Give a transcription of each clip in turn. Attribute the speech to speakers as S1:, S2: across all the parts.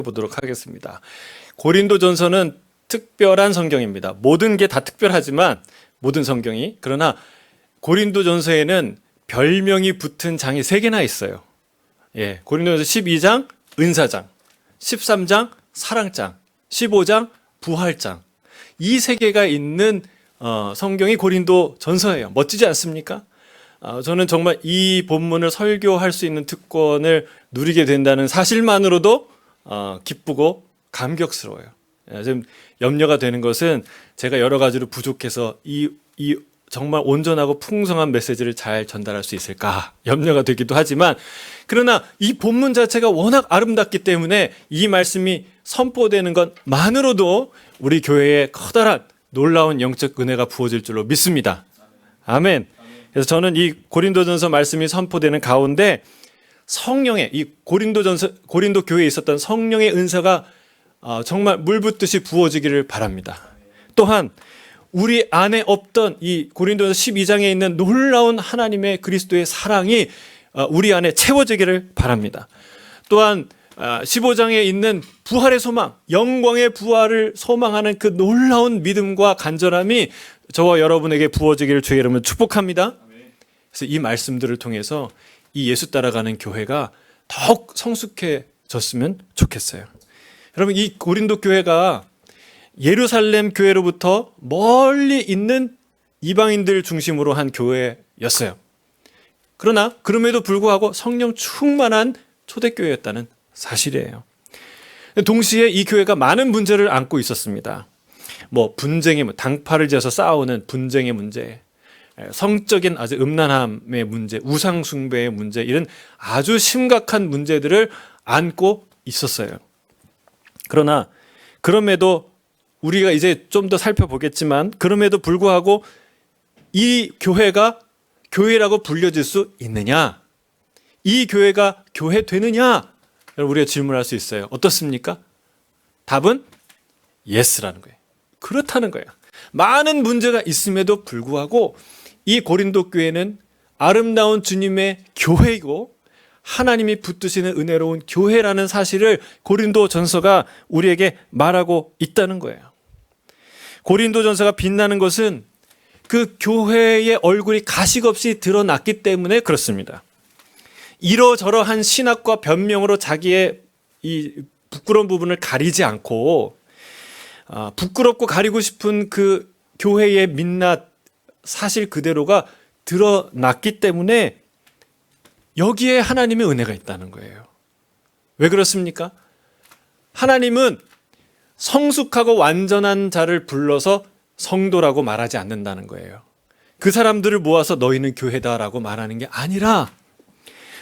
S1: 보도록 하겠습니다. 고린도전서는 특별한 성경입니다. 모든 게 다 특별하지만 모든 성경이, 그러나 고린도전서에는 별명이 붙은 장이 3개나 있어요. 고린도전서 12장 은사장, 13장 사랑장, 15장 부활장, 이 3개가 있는 성경이 고린도전서예요. 멋지지 않습니까? 저는 정말 이 본문을 설교할 수 있는 특권을 누리게 된다는 사실만으로도 기쁘고 감격스러워요. 지금 염려가 되는 것은 제가 여러 가지로 부족해서 이 정말 온전하고 풍성한 메시지를 잘 전달할 수 있을까 염려가 되기도 하지만, 그러나 이 본문 자체가 워낙 아름답기 때문에 이 말씀이 선포되는 것만으로도 우리 교회에 커다란 놀라운 영적 은혜가 부어질 줄로 믿습니다. 아멘. 그래서 저는 이 고린도전서 말씀이 선포되는 가운데 성령의, 이 고린도 교회에 있었던 성령의 은사가 정말 물 붓듯이 부어지기를 바랍니다. 또한 우리 안에 없던 이 고린도전서 12장에 있는 놀라운 하나님의 그리스도의 사랑이 우리 안에 채워지기를 바랍니다. 또한 15장에 있는 부활의 소망, 영광의 부활을 소망하는 그 놀라운 믿음과 간절함이 저와 여러분에게 부어지기를 주의 이름으로 축복합니다. 그래서 이 말씀들을 통해서 이 예수 따라가는 교회가 더욱 성숙해졌으면 좋겠어요. 여러분, 이 고린도 교회가 예루살렘 교회로부터 멀리 있는 이방인들 중심으로 한 교회였어요. 그러나 그럼에도 불구하고 성령 충만한 초대교회였다는 사실이에요. 동시에 이 교회가 많은 문제를 안고 있었습니다. 분쟁의, 당파를 지어서 싸우는 분쟁의 문제, 성적인 아주 음란함의 문제, 우상숭배의 문제, 이런 아주 심각한 문제들을 안고 있었어요. 그러나 그럼에도 우리가 이제 좀 더 살펴보겠지만, 그럼에도 불구하고 이 교회가 교회라고 불려질 수 있느냐? 이 교회가 교회 되느냐? 우리가 질문할 수 있어요. 어떻습니까? 답은 예스라는 거예요. 그렇다는 거예요. 많은 문제가 있음에도 불구하고 이 고린도 교회는 아름다운 주님의 교회이고 하나님이 붙드시는 은혜로운 교회라는 사실을 고린도전서가 우리에게 말하고 있다는 거예요. 고린도전서가 빛나는 것은 그 교회의 얼굴이 가식 없이 드러났기 때문에 그렇습니다. 이러저러한 신학과 변명으로 자기의 이 부끄러운 부분을 가리지 않고, 부끄럽고 가리고 싶은 그 교회의 민낯, 사실 그대로가 드러났기 때문에 여기에 하나님의 은혜가 있다는 거예요. 왜 그렇습니까? 하나님은 성숙하고 완전한 자를 불러서 성도라고 말하지 않는다는 거예요. 그 사람들을 모아서 너희는 교회다라고 말하는 게 아니라,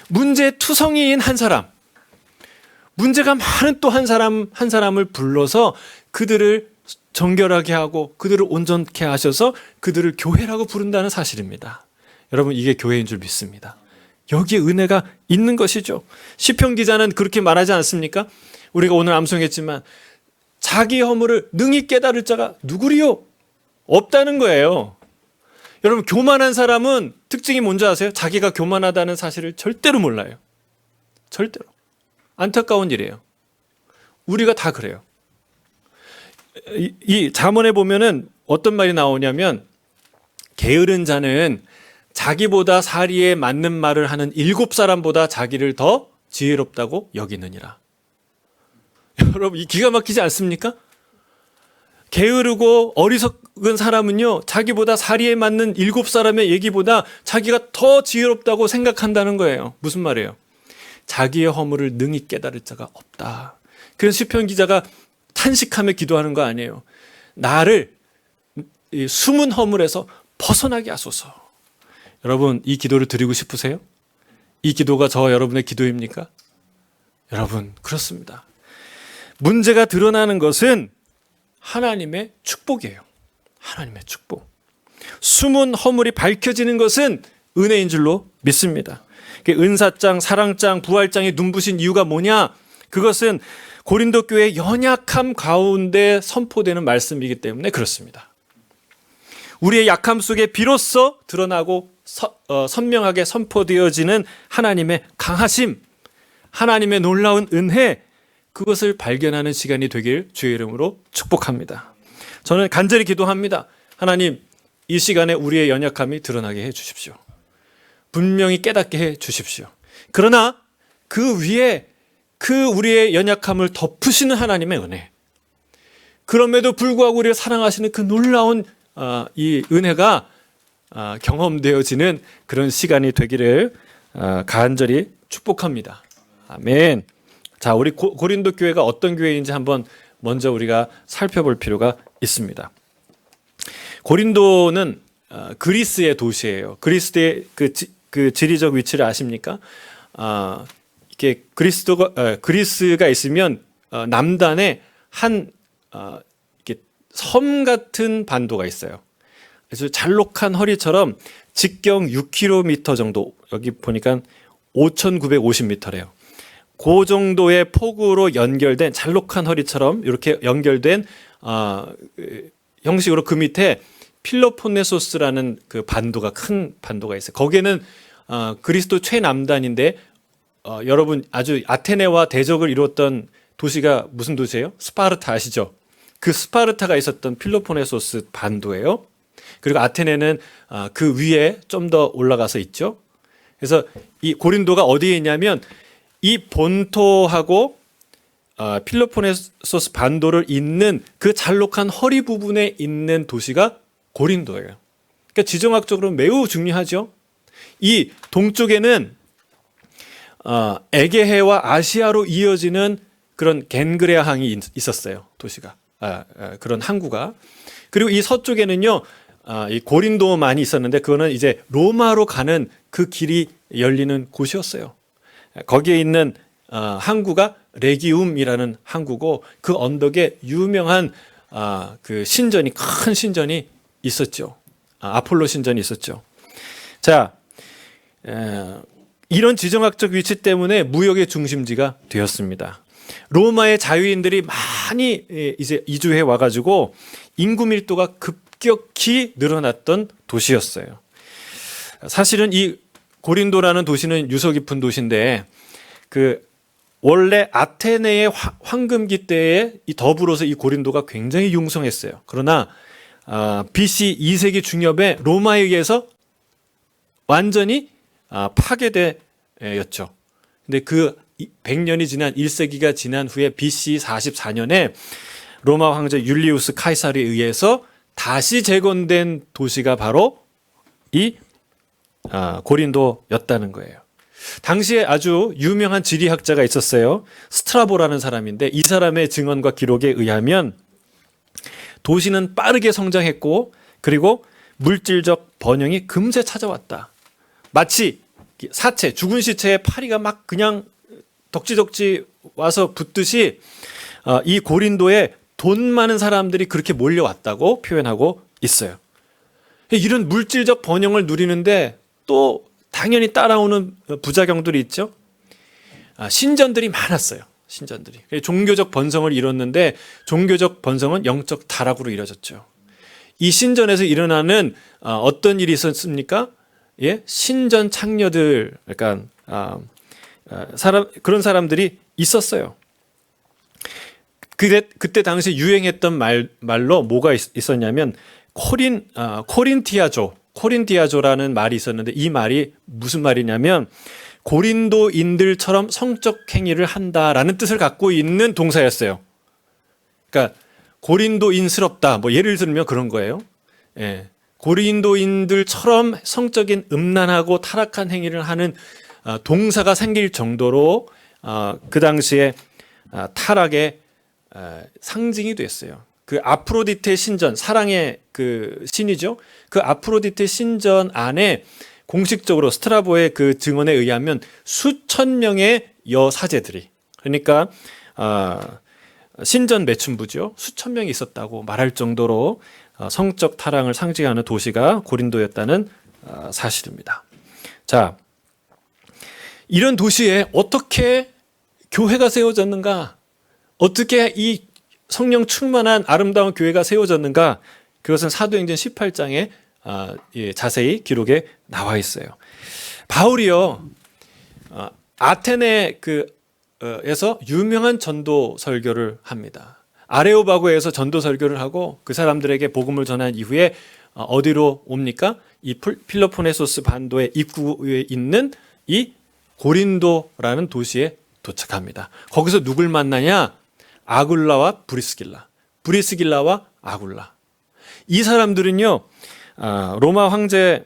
S1: 문제투성이인 한 사람, 문제가 많은 또 한 사람을 불러서 그들을 정결하게 하고 그들을 온전케 하셔서 그들을 교회라고 부른다는 사실입니다. 여러분, 이게 교회인 줄 믿습니다. 여기에 은혜가 있는 것이죠. 시편 기자는 그렇게 말하지 않습니까? 우리가 오늘 암송했지만 자기 허물을 능히 깨달을 자가 누구리요? 없다는 거예요. 여러분, 교만한 사람은 특징이 뭔지 아세요? 자기가 교만하다는 사실을 절대로 몰라요. 절대로. 안타까운 일이에요. 우리가 다 그래요. 이 잠언에 보면은 어떤 말이 나오냐면, 게으른 자는 자기보다 사리에 맞는 말을 하는 7사람보다 자기를 더 지혜롭다고 여기느니라. 여러분, 이 기가 막히지 않습니까? 게으르고 어리석은 사람은요, 자기보다 사리에 맞는 7사람의 얘기보다 자기가 더 지혜롭다고 생각한다는 거예요. 무슨 말이에요? 자기의 허물을 능히 깨달을 자가 없다. 그래서 시편 기자가 탄식하며 기도하는 거 아니에요. 나를 이 숨은 허물에서 벗어나게 하소서. 여러분, 이 기도를 드리고 싶으세요? 이 기도가 저와 여러분의 기도입니까? 여러분, 그렇습니다. 문제가 드러나는 것은 하나님의 축복이에요. 하나님의 축복. 숨은 허물이 밝혀지는 것은 은혜인 줄로 믿습니다. 은사장, 사랑장, 부활장이 눈부신 이유가 뭐냐? 그것은 고린도 교회의 연약함 가운데 선포되는 말씀이기 때문에 그렇습니다. 우리의 약함 속에 비로소 드러나고 선명하게 선포되어지는 하나님의 강하심, 하나님의 놀라운 은혜, 그것을 발견하는 시간이 되길 주의 이름으로 축복합니다. 저는 간절히 기도합니다. 하나님, 이 시간에 우리의 연약함이 드러나게 해 주십시오. 분명히 깨닫게 해 주십시오. 그러나 그 위에 그 우리의 연약함을 덮으시는 하나님의 은혜, 그럼에도 불구하고 우리를 사랑하시는 그 놀라운 이 은혜가 경험되어지는 그런 시간이 되기를 간절히 축복합니다. 아멘. 자, 우리 고린도 교회가 어떤 교회인지 한번 먼저 우리가 살펴볼 필요가 있습니다. 고린도는 그리스의 도시예요. 그리스의 그 지리적 위치를 아십니까? 이렇게 그리스가 있으면 남단에 한 이렇게 섬 같은 반도가 있어요. 그래서 잘록한 허리처럼 직경 6km 정도, 여기 보니까 5,950m래요. 그 정도의 폭으로 연결된 잘록한 허리처럼 이렇게 연결된 형식으로 그 밑에 필로폰네소스라는 그 반도가, 큰 반도가 있어요. 거기에는 그리스도 최남단인데 여러분 아주 아테네와 대적을 이뤘던 도시가 무슨 도시예요? 스파르타 아시죠? 그 스파르타가 있었던 필로폰네소스 반도예요. 그리고 아테네는 그 위에 좀 더 올라가서 있죠. 그래서 이 고린도가 어디에 있냐면 이 본토하고 필로폰네소스 반도를 잇는 그 잘록한 허리 부분에 있는 도시가 고린도예요. 그러니까 지정학적으로 매우 중요하죠. 이 동쪽에는 에게해와 아시아로 이어지는 그런 겐그레아 항이 있었어요. 도시가 그런 항구가. 그리고 이 서쪽에는요 이 고린도만이 있었는데 그거는 이제 로마로 가는 그 길이 열리는 곳이었어요. 거기에 있는 항구가 레기움이라는 항구고 그 언덕에 유명한 그 신전이, 큰 신전이 있었죠. 아폴로 신전이 있었죠. 자, 이런 지정학적 위치 때문에 무역의 중심지가 되었습니다. 로마의 자유인들이 많이 이제 이주해 와가지고 인구 밀도가 급격히 늘어났던 도시였어요. 사실은 이 고린도라는 도시는 유서 깊은 도시인데 그 원래 아테네의 황금기 때에 더불어서 이 고린도가 굉장히 융성했어요. 그러나 BC 2세기 중엽에 로마에 의해서 완전히 파괴되었죠. 근데 그 100년이 지난 1세기가 지난 후에 BC 44년에 로마 황제 율리우스 카이사르에 의해서 다시 재건된 도시가 바로 이 고린도였다는 거예요. 당시에 아주 유명한 지리학자가 있었어요. 스트라보라는 사람인데 이 사람의 증언과 기록에 의하면 도시는 빠르게 성장했고 그리고 물질적 번영이 금세 찾아왔다. 마치 사체, 죽은 시체에 파리가 막 그냥 덕지덕지 와서 붙듯이 이 고린도에 돈 많은 사람들이 그렇게 몰려왔다고 표현하고 있어요. 이런 물질적 번영을 누리는데 또 당연히 따라오는 부작용들이 있죠. 신전들이 많았어요. 신전들이. 종교적 번성을 이뤘는데 종교적 번성은 영적 타락으로 이뤄졌죠. 이 신전에서 일어나는 어떤 일이 있었습니까? 예? 신전 창녀들, 그러니까 그런 사람들이 있었어요. 그때 당시 유행했던 말로 뭐가 있었냐면 코린티아조라는 말이 있었는데 이 말이 무슨 말이냐면 고린도인들처럼 성적 행위를 한다라는 뜻을 갖고 있는 동사였어요. 그러니까 고린도인스럽다. 뭐 예를 들면 그런 거예요. 예. 고린도인들처럼 성적인 음란하고 타락한 행위를 하는 동사가 생길 정도로 그 당시에 타락의 상징이 됐어요. 그 아프로디테 신전, 사랑의 그 신이죠. 그 아프로디테 신전 안에 공식적으로 스트라보의 그 증언에 의하면 수천 명의 여사제들이, 그러니까 신전 매춘부죠. 수천 명이 있었다고 말할 정도로 성적 타락을 상징하는 도시가 고린도였다는 사실입니다. 자, 이런 도시에 어떻게 교회가 세워졌는가? 어떻게 이 성령 충만한 아름다운 교회가 세워졌는가? 그것은 사도행전 18장에 자세히 기록에 나와 있어요. 바울이요, 아테네 그 에서 유명한 전도 설교를 합니다. 아레오바고에서 전도 설교를 하고 그 사람들에게 복음을 전한 이후에 어디로 옵니까? 이 필로포네소스 반도의 입구에 있는 이 고린도라는 도시에 도착합니다. 거기서 누굴 만나냐? 아굴라와 브리스길라와 아굴라. 이 사람들은요, 로마 황제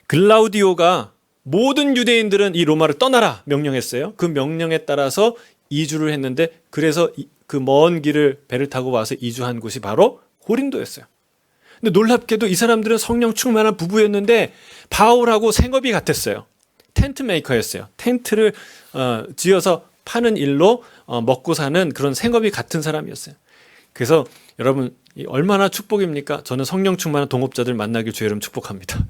S1: 글라우디오가 모든 유대인들은 이 로마를 떠나라 명령했어요. 그 명령에 따라서 이주를 했는데, 그래서 그 먼 길을 배를 타고 와서 이주한 곳이 바로 고린도였어요. 근데 놀랍게도 이 사람들은 성령 충만한 부부였는데 바울하고 생업이 같았어요. 텐트 메이커였어요. 텐트를 지어서 파는 일로 먹고 사는 그런 생업이 같은 사람이었어요. 그래서 여러분, 얼마나 축복입니까? 저는 성령 충만한 동업자들 만나길 주의 이름 축복합니다.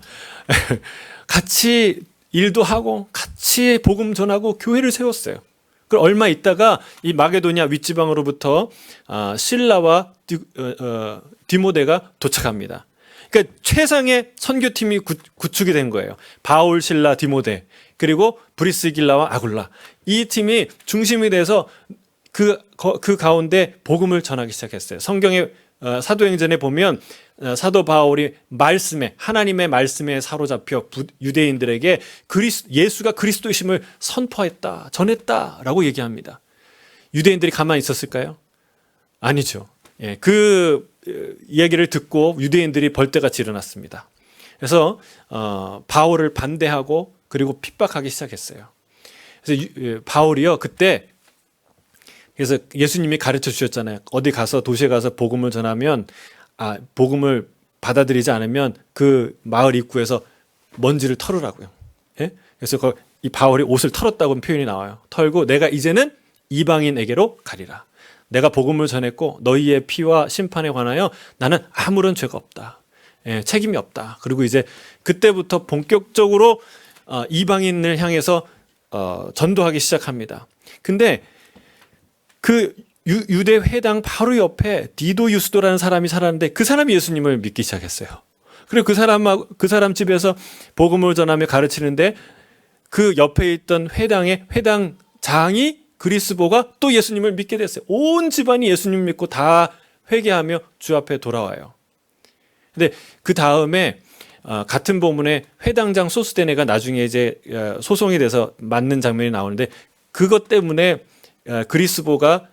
S1: 같이 일도 하고 같이 복음 전하고 교회를 세웠어요. 그리고 얼마 있다가 이 마게도냐 윗지방으로부터 실라와 디모데가 도착합니다. 그러니까 최상의 선교팀이 구축이 된 거예요. 바울, 실라, 디모데, 그리고 브리스길라와 아굴라. 이 팀이 중심이 돼서 그 가운데 복음을 전하기 시작했어요. 성경의 사도행전에 보면 사도 바울이 하나님의 말씀에 사로잡혀 유대인들에게 예수가 그리스도이심을 선포했다, 전했다라고 얘기합니다. 유대인들이 가만히 있었을까요? 아니죠. 예, 그 이야기를 듣고 유대인들이 벌떼같이 일어났습니다. 그래서 바울을 반대하고 그리고 핍박하기 시작했어요. 그래서 바울이요, 그때 그래서 예수님이 가르쳐 주셨잖아요. 어디 가서 도시에 가서 복음을 전하면 복음을 받아들이지 않으면 그 마을 입구에서 먼지를 털으라고요. 예? 그래서 이 바울이 옷을 털었다고 표현이 나와요. 털고 내가 이제는 이방인에게로 가리라. 내가 복음을 전했고 너희의 피와 심판에 관하여 나는 아무런 죄가 없다. 예, 책임이 없다. 그리고 이제 그때부터 본격적으로 이방인을 향해서 전도하기 시작합니다. 근데 그 유대 회당 바로 옆에 디도 유스도라는 사람이 살았는데 그 사람이 예수님을 믿기 시작했어요. 그리고 그 사람 집에서 복음을 전하며 가르치는데 그 옆에 있던 회당의 회당장이 그리스보가 또 예수님을 믿게 됐어요. 온 집안이 예수님을 믿고 다 회개하며 주 앞에 돌아와요. 근데 그 다음에 같은 본문에 회당장 소스데네가 나중에 이제 소송이 돼서 맞는 장면이 나오는데 그것 때문에 그리스보가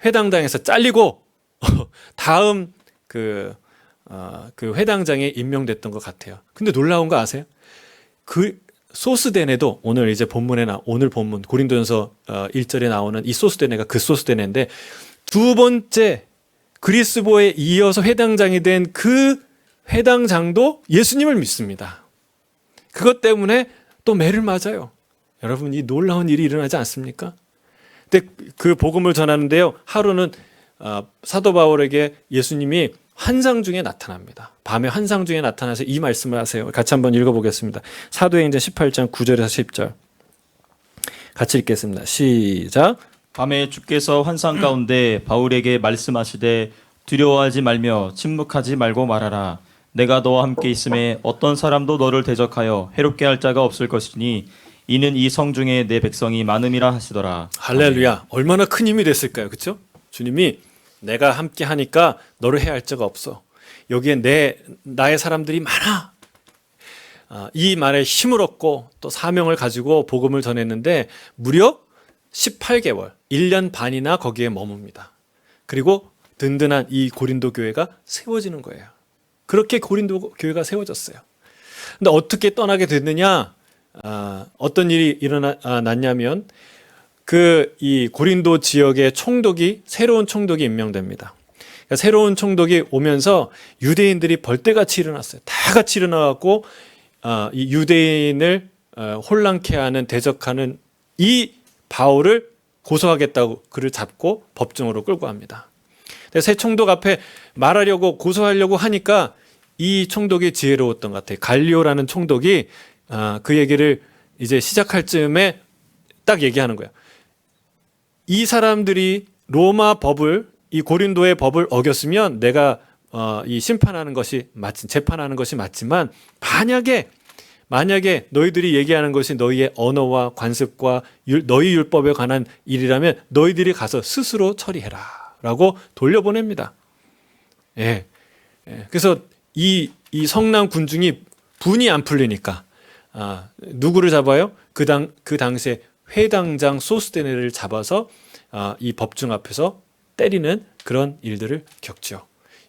S1: 회당장에서 잘리고 다음 그 회당장에 임명됐던 것 같아요. 근데 놀라운 거 아세요? 그 소스데네도 오늘 본문 고린도전서 1절에 나오는 이 소스데네가 그 소스데네인데 두 번째 그리스보에 이어서 회당장이 된 그 회당장도 예수님을 믿습니다. 그것 때문에 또 매를 맞아요. 여러분, 이 놀라운 일이 일어나지 않습니까? 근데 그 복음을 전하는데요, 하루는 사도 바울에게 예수님이 환상 중에 나타납니다. 밤에 환상 중에 나타나서 이 말씀을 하세요. 같이 한번 읽어보겠습니다. 사도행전 18장 9절에서 10절 같이 읽겠습니다. 시작.
S2: 밤에 주께서 환상 가운데 바울에게 말씀하시되 두려워하지 말며 침묵하지 말고 말하라. 내가 너와 함께 있음에 어떤 사람도 너를 대적하여 해롭게 할 자가 없을 것이니 이는 이 성 중에 내 백성이 많음이라 하시더라.
S1: 할렐루야. 얼마나 큰 힘이 됐을까요? 그렇죠? 주님이 내가 함께 하니까 너를 해할 자가 없어. 여기에 나의 사람들이 많아. 이 말에 힘을 얻고 또 사명을 가지고 복음을 전했는데 무려 18개월, 1년 반이나 거기에 머뭅니다. 그리고 든든한 이 고린도 교회가 세워지는 거예요. 그렇게 고린도 교회가 세워졌어요. 근데 어떻게 떠나게 됐느냐? 어떤 일이 났냐면 이 고린도 지역의 새로운 총독이 임명됩니다. 그러니까 새로운 총독이 오면서 유대인들이 벌떼같이 일어났어요. 다 같이 일어나갖고 이 유대인을 혼란케 하는, 대적하는 이 바울을 고소하겠다고 그를 잡고 법정으로 끌고 갑니다. 새 총독 앞에 말하려고 고소하려고 하니까 이 총독이 지혜로웠던 것 같아요. 갈리오라는 총독이 그 얘기를 이제 시작할 즈음에 딱 얘기하는 거예요. 이 사람들이 로마 법을, 이 고린도의 법을 어겼으면 내가 이 재판하는 것이 맞지만 만약에 너희들이 얘기하는 것이 너희의 언어와 관습과 너희 율법에 관한 일이라면 너희들이 가서 스스로 처리해라 라고 돌려보냅니다. 예. 그래서 이 성난 군중이 분이 안 풀리니까 누구를 잡아요? 그 당시에 회당장 소스데네를 잡아서 이 법중 앞에서 때리는 그런 일들을 겪죠.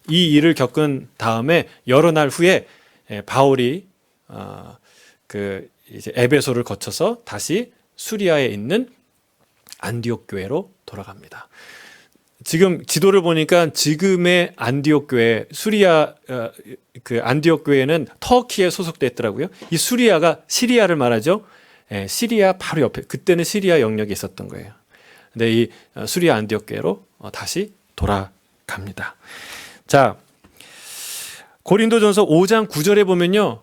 S1: 이 일을 겪은 다음에 여러 날 후에 바울이 이제 에베소를 거쳐서 다시 수리아에 있는 안디옥 교회로 돌아갑니다. 지금 지도를 보니까 지금의 안디옥 교회, 수리아 그 안디옥 교회는 터키에 소속됐더라고요. 이 수리아가 시리아를 말하죠. 시리아 바로 옆에, 그때는 시리아 영역에 있었던 거예요. 근데 이 수리아 안디옥 교회로 다시 돌아갑니다. 자, 고린도전서 5장 9절에 보면요,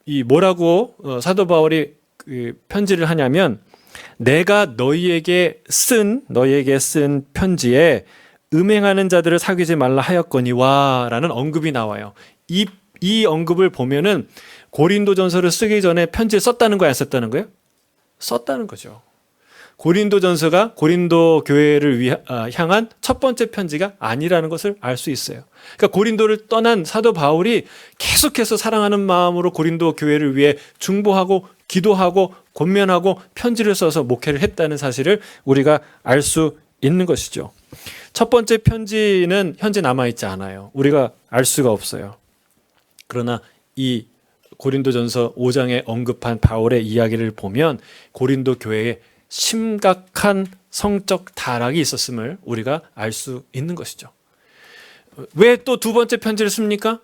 S1: 이 뭐라고 사도 바울이 그 편지를 하냐면, 내가 너희에게 쓴 편지에 음행하는 자들을 사귀지 말라 하였거니와라는 언급이 나와요. 이 언급을 보면은 고린도전서를 쓰기 전에 편지를 썼다는 거야, 안 썼다는 거예요? 썼다는 거죠. 고린도전서가 고린도 교회를 향한 첫 번째 편지가 아니라는 것을 알 수 있어요. 그러니까 고린도를 떠난 사도 바울이 계속해서 사랑하는 마음으로 고린도 교회를 위해 중보하고 기도하고 권면하고 편지를 써서 목회를 했다는 사실을 우리가 알 수 있는 것이죠. 첫 번째 편지는 현재 남아있지 않아요. 우리가 알 수가 없어요. 그러나 이 고린도전서 5장에 언급한 바울의 이야기를 보면 고린도 교회에 심각한 성적 타락이 있었음을 우리가 알 수 있는 것이죠. 왜 또 두 번째 편지를 씁니까?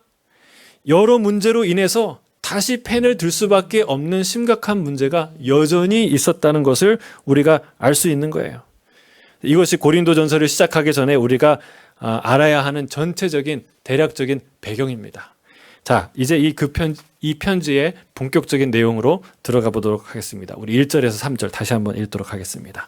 S1: 여러 문제로 인해서 다시 펜을 들 수밖에 없는 심각한 문제가 여전히 있었다는 것을 우리가 알 수 있는 거예요. 이것이 고린도전서를 시작하기 전에 우리가 알아야 하는 전체적인 대략적인 배경입니다. 자, 이제 이 편지의 본격적인 내용으로 들어가 보도록 하겠습니다. 우리 1절에서 3절 다시 한번 읽도록 하겠습니다.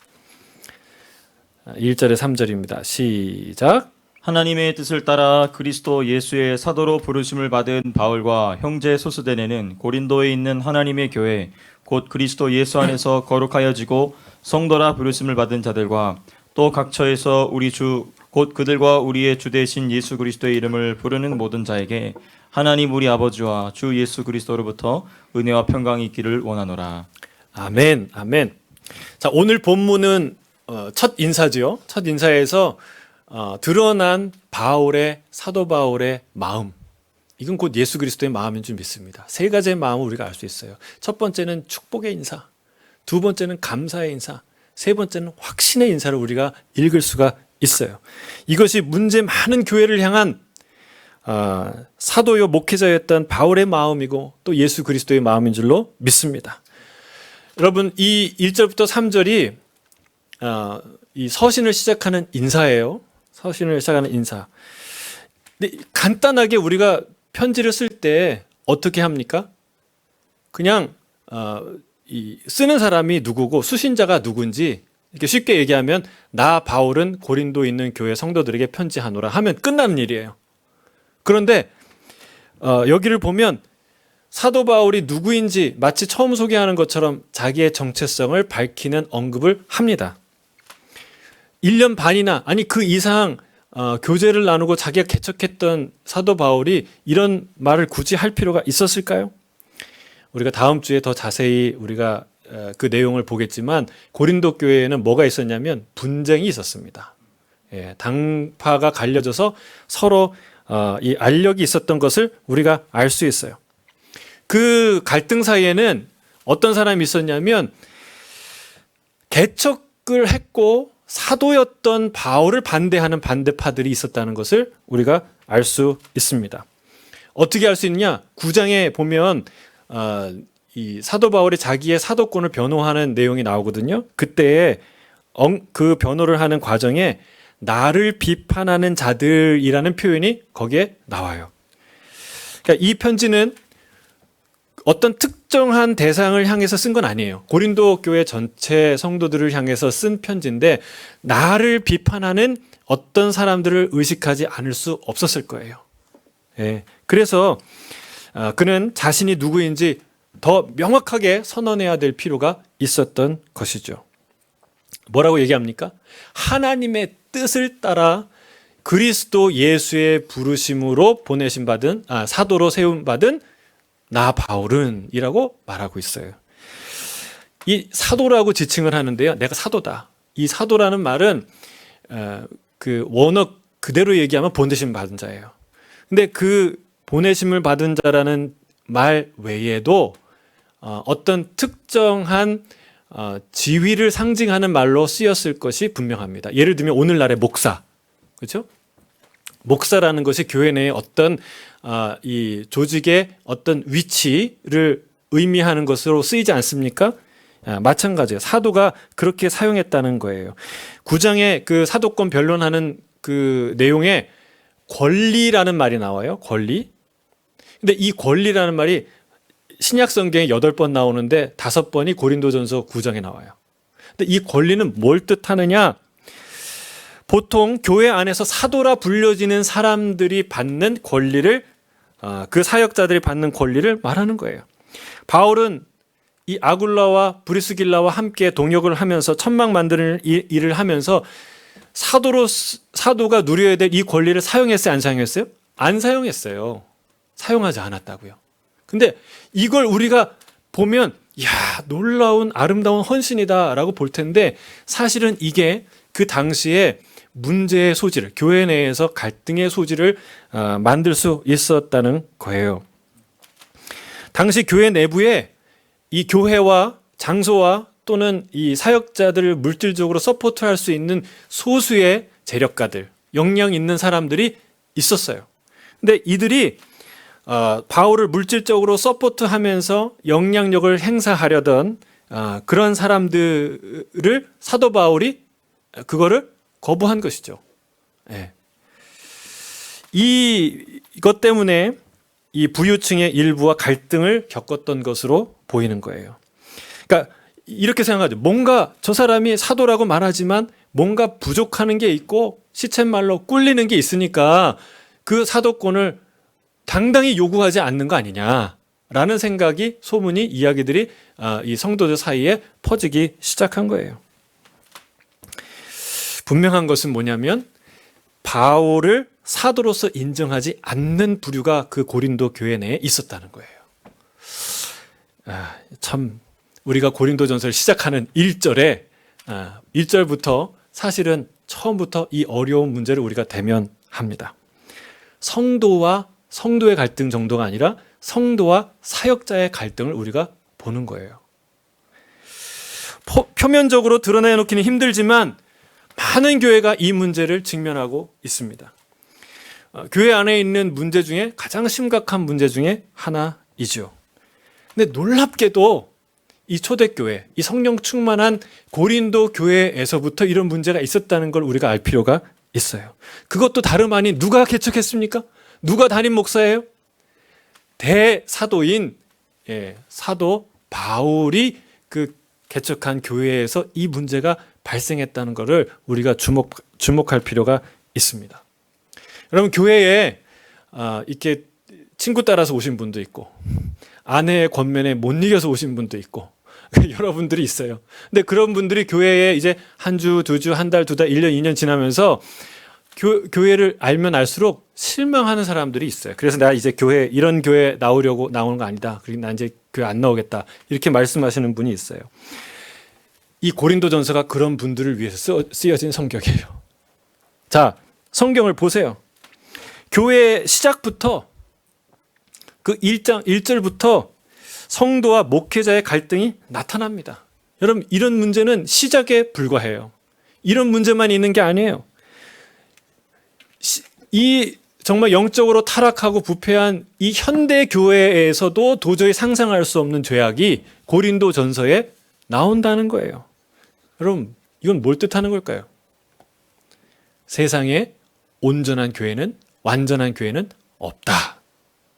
S1: 1절에 3절입니다. 시작.
S2: 하나님의 뜻을 따라 그리스도 예수의 사도로 부르심을 받은 바울과 형제 소스데네는 고린도에 있는 하나님의 교회 곧 그리스도 예수 안에서 거룩하여지고 성도라 부르심을 받은 자들과 또 각처에서 우리 주 곧 그들과 우리의 주 되신 예수 그리스도의 이름을 부르는 모든 자에게 하나님 우리 아버지와 주 예수 그리스도로부터 은혜와 평강이 있기를 원하노라.
S1: 아멘, 아멘. 자, 오늘 본문은 첫 인사죠. 첫 인사에서 드러난 사도 바울의 마음. 이건 곧 예수 그리스도의 마음인 줄 믿습니다. 세 가지의 마음을 우리가 알 수 있어요. 첫 번째는 축복의 인사, 두 번째는 감사의 인사, 세 번째는 확신의 인사를 우리가 읽을 수가 있어요. 이것이 문제 많은 교회를 향한 사도요 목회자였던 바울의 마음이고 또 예수 그리스도의 마음인 줄로 믿습니다. 여러분, 이 1절부터 3절이 이 서신을 시작하는 인사예요. 서신을 시작하는 인사. 근데 간단하게 우리가 편지를 쓸 때 어떻게 합니까? 그냥 이 쓰는 사람이 누구고 수신자가 누군지 이렇게 쉽게 얘기하면 나 바울은 고린도에 있는 교회 성도들에게 편지하노라 하면 끝나는 일이에요. 그런데 여기를 보면 사도 바울이 누구인지 마치 처음 소개하는 것처럼 자기의 정체성을 밝히는 언급을 합니다. 1년 반이나 아니 그 이상 교제를 나누고 자기가 개척했던 사도 바울이 이런 말을 굳이 할 필요가 있었을까요? 우리가 다음 주에 더 자세히 우리가 그 내용을 보겠지만 고린도 교회에는 뭐가 있었냐면 분쟁이 있었습니다. 당파가 갈려져서 서로 이 알력이 있었던 것을 우리가 알 수 있어요. 그 갈등 사이에는 어떤 사람이 있었냐면 개척을 했고 사도였던 바울을 반대하는 반대파들이 있었다는 것을 우리가 알 수 있습니다. 어떻게 알 수 있느냐? 9장에 보면 이 사도 바울이 자기의 사도권을 변호하는 내용이 나오거든요. 그때 그 변호를 하는 과정에 나를 비판하는 자들이라는 표현이 거기에 나와요. 그러니까 이 편지는 어떤 특정한 대상을 향해서 쓴 건 아니에요. 고린도 교회 전체 성도들을 향해서 쓴 편지인데 나를 비판하는 어떤 사람들을 의식하지 않을 수 없었을 거예요. 그래서 그는 자신이 누구인지 더 명확하게 선언해야 될 필요가 있었던 것이죠. 뭐라고 얘기합니까? 하나님의 뜻을 따라 그리스도 예수의 부르심으로 보내심 받은 사도로 세움 받은 나 바울은 이라고 말하고 있어요. 이 사도라고 지칭을 하는데요. 내가 사도다. 이 사도라는 말은 그 원어 그대로 얘기하면 보내심 받은 자예요. 근데 그 보내심을 받은 자라는 말 외에도 어떤 특정한 지위를 상징하는 말로 쓰였을 것이 분명합니다. 예를 들면 오늘날의 목사, 그렇죠? 목사라는 것이 교회 내에 어떤 이 조직의 어떤 위치를 의미하는 것으로 쓰이지 않습니까? 마찬가지예요. 사도가 그렇게 사용했다는 거예요. 9장에 그 사도권 변론하는 그 내용에 권리라는 말이 나와요. 권리. 근데 이 권리라는 말이 신약 성경에 8번 나오는데 5번이 고린도전서 9장에 나와요. 근데 이 권리는 뭘 뜻하느냐? 보통 교회 안에서 사도라 불려지는 사람들이 받는 권리를 그 사역자들이 받는 권리를 말하는 거예요. 바울은 이 아굴라와 브리스길라와 함께 동역을 하면서 천막 만드는 일을 하면서 사도가 누려야 될 이 권리를 사용했어요? 안 사용했어요? 안 사용했어요. 사용하지 않았다고요. 근데 이걸 우리가 보면 야, 놀라운 아름다운 헌신이다라고 볼 텐데 사실은 이게 그 당시에 문제의 소지를, 교회 내에서 갈등의 소지를 만들 수 있었다는 거예요. 당시 교회 내부에 이 교회와 장소와 또는 이 사역자들을 물질적으로 서포트할 수 있는 소수의 재력가들, 역량 있는 사람들이 있었어요. 근데 이들이 바울을 물질적으로 서포트하면서 영향력을 행사하려던 그런 사람들을 사도 바울이 그거를 거부한 것이죠. 네. 이것 때문에 이 부유층의 일부와 갈등을 겪었던 것으로 보이는 거예요. 그러니까 이렇게 생각하죠. 뭔가 저 사람이 사도라고 말하지만 뭔가 부족하는 게 있고 시쳇말로 꿀리는 게 있으니까 그 사도권을 당당히 요구하지 않는 거 아니냐라는 생각이 소문이 이야기들이 이 성도들 사이에 퍼지기 시작한 거예요. 분명한 것은 뭐냐면 바울을 사도로서 인정하지 않는 부류가 그 고린도 교회 내에 있었다는 거예요. 참 우리가 고린도전서를 시작하는 1절에 1절부터 사실은 처음부터 이 어려운 문제를 우리가 대면합니다. 성도와 성도의 갈등 정도가 아니라 성도와 사역자의 갈등을 우리가 보는 거예요. 표면적으로 드러내놓기는 힘들지만 많은 교회가 이 문제를 직면하고 있습니다. 교회 안에 있는 문제 중에 가장 심각한 문제 중에 하나이죠. 근데 놀랍게도 이 초대교회, 이 성령 충만한 고린도 교회에서부터 이런 문제가 있었다는 걸 우리가 알 필요가 있어요. 그것도 다름 아닌 누가 개척했습니까? 누가 담임 목사예요? 대사도인 사도 바울이 그 개척한 교회에서 이 문제가 발생했다는 것을 우리가 주목할 필요가 있습니다. 여러분 교회에 이렇게 친구 따라서 오신 분도 있고 아내의 권면에 못 이겨서 오신 분도 있고 여러분들이 있어요. 근데 그런 분들이 교회에 이제 한 주, 두 주, 한 달, 두 달, 1년, 2년 지나면서 교회를 알면 알수록 실망하는 사람들이 있어요. 그래서 나 이제 이런 교회 나오려고 나오는 거 아니다. 그리고 나 이제 교회 안 나오겠다. 이렇게 말씀하시는 분이 있어요. 이 고린도전서가 그런 분들을 위해서 쓰여진 성경이에요. 자, 성경을 보세요. 교회 시작부터 그 1장 1절부터 성도와 목회자의 갈등이 나타납니다. 여러분 이런 문제는 시작에 불과해요. 이런 문제만 있는 게 아니에요. 이 정말 영적으로 타락하고 부패한 이 현대 교회에서도 도저히 상상할 수 없는 죄악이 고린도전서에 나온다는 거예요. 여러분 이건 뭘 뜻하는 걸까요? 세상에 온전한 교회는 완전한 교회는 없다.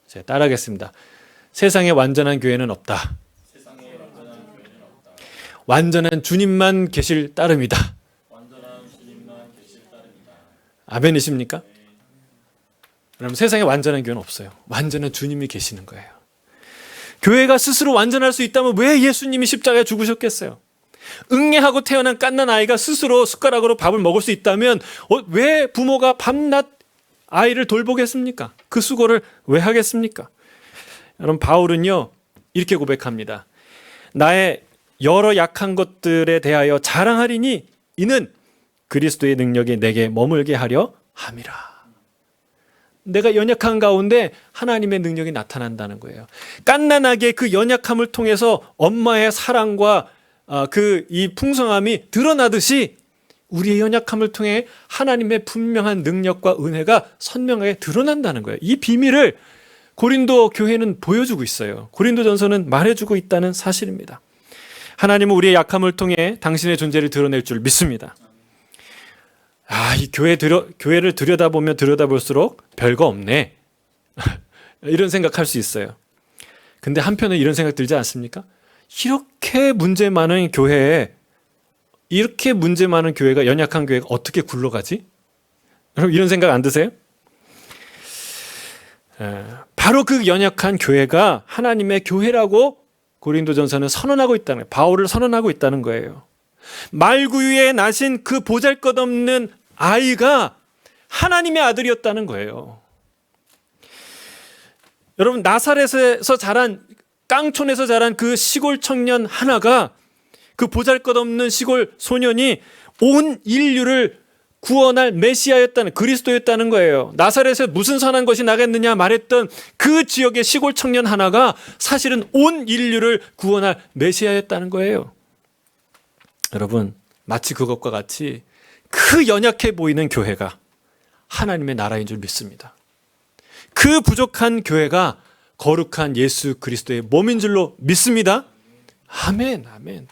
S1: 제가 따라하겠습니다. 세상에 완전한 교회는 없다. 완전한 주님만 계실 따름이다. 아멘이십니까? 여러분 세상에 완전한 교회는 없어요. 완전한 주님이 계시는 거예요. 교회가 스스로 완전할 수 있다면 왜 예수님이 십자가에 죽으셨겠어요? 응애하고 태어난 갓난 아이가 스스로 숟가락으로 밥을 먹을 수 있다면 왜 부모가 밤낮 아이를 돌보겠습니까? 그 수고를 왜 하겠습니까? 여러분, 바울은요 이렇게 고백합니다. 나의 여러 약한 것들에 대하여 자랑하리니 이는 그리스도의 능력이 내게 머물게 하려 함이라. 내가 연약한 가운데 하나님의 능력이 나타난다는 거예요. 갓난아기의 그 연약함을 통해서 엄마의 사랑과 이 풍성함이 드러나듯이 우리의 연약함을 통해 하나님의 분명한 능력과 은혜가 선명하게 드러난다는 거예요. 이 비밀을 고린도 교회는 보여주고 있어요. 고린도전서는 말해주고 있다는 사실입니다. 하나님은 우리의 약함을 통해 당신의 존재를 드러낼 줄 믿습니다. 이 교회를 들여다보면 들여다볼수록 별거 없네. 이런 생각할 수 있어요. 근데 한편에 이런 생각 들지 않습니까? 이렇게 문제 많은 교회가 연약한 교회가 어떻게 굴러가지? 여러분, 이런 생각 안 드세요? 바로 그 연약한 교회가 하나님의 교회라고 고린도전서는 선언하고 있다는 거예요. 바울을 선언하고 있다는 거예요. 말구유에 나신 그 보잘것없는 아이가 하나님의 아들이었다는 거예요. 여러분, 나사렛에서 자란, 깡촌에서 자란 그 시골 청년 하나가, 그 보잘것없는 시골 소년이 온 인류를 구원할 메시아였다는, 그리스도였다는 거예요. 나사렛에 무슨 선한 것이 나겠느냐 말했던 그 지역의 시골 청년 하나가 사실은 온 인류를 구원할 메시아였다는 거예요. 여러분, 마치 그것과 같이 그 연약해 보이는 교회가 하나님의 나라인 줄 믿습니다. 그 부족한 교회가 거룩한 예수 그리스도의 몸인 줄로 믿습니다. 아멘, 아멘.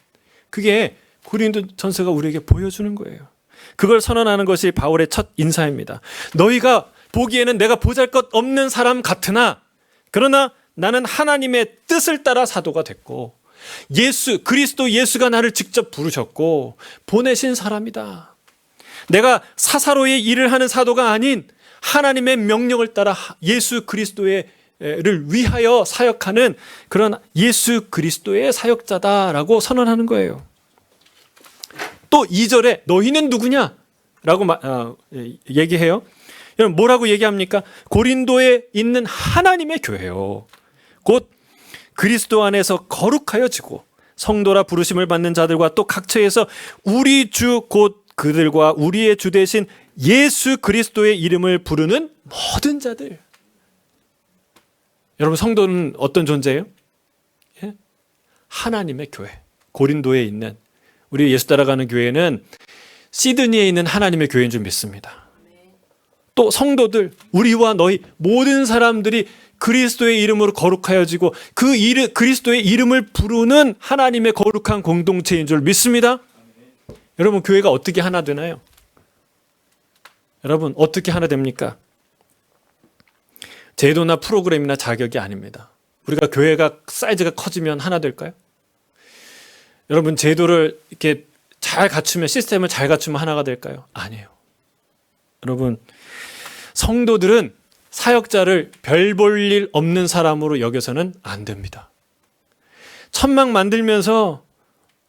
S1: 그게 고린도전서가 우리에게 보여주는 거예요. 그걸 선언하는 것이 바울의 첫 인사입니다. 너희가 보기에는 내가 보잘것없는 사람 같으나 그러나 나는 하나님의 뜻을 따라 사도가 됐고 그리스도 예수가 나를 직접 부르셨고 보내신 사람이다. 내가 사사로의 일을 하는 사도가 아닌 하나님의 명령을 따라 예수 그리스도를 위하여 사역하는 그런 예수 그리스도의 사역자다라고 선언하는 거예요. 또 2절에 너희는 누구냐? 라고 얘기해요. 여러분, 뭐라고 얘기합니까? 고린도에 있는 하나님의 교회요. 곧 그리스도 안에서 거룩하여지고 성도라 부르심을 받는 자들과 또 각처에서 우리 주 곧 그들과 우리의 주 대신 예수 그리스도의 이름을 부르는 모든 자들. 여러분, 성도는 어떤 존재예요? 예? 하나님의 교회. 고린도에 있는, 우리 예수 따라가는 교회는 시드니에 있는 하나님의 교회인 줄 믿습니다. 또 성도들, 우리와 너희 모든 사람들이 그리스도의 이름으로 거룩하여지고 그리스도의 이름을 부르는 하나님의 거룩한 공동체인 줄 믿습니다. 여러분, 교회가 어떻게 하나 되나요? 여러분, 어떻게 하나 됩니까? 제도나 프로그램이나 자격이 아닙니다. 우리가 교회가 사이즈가 커지면 하나 될까요? 여러분, 제도를 이렇게 잘 갖추면, 시스템을 잘 갖추면 하나가 될까요? 아니에요. 여러분, 성도들은 사역자를 별 볼 일 없는 사람으로 여겨서는 안 됩니다. 천막 만들면서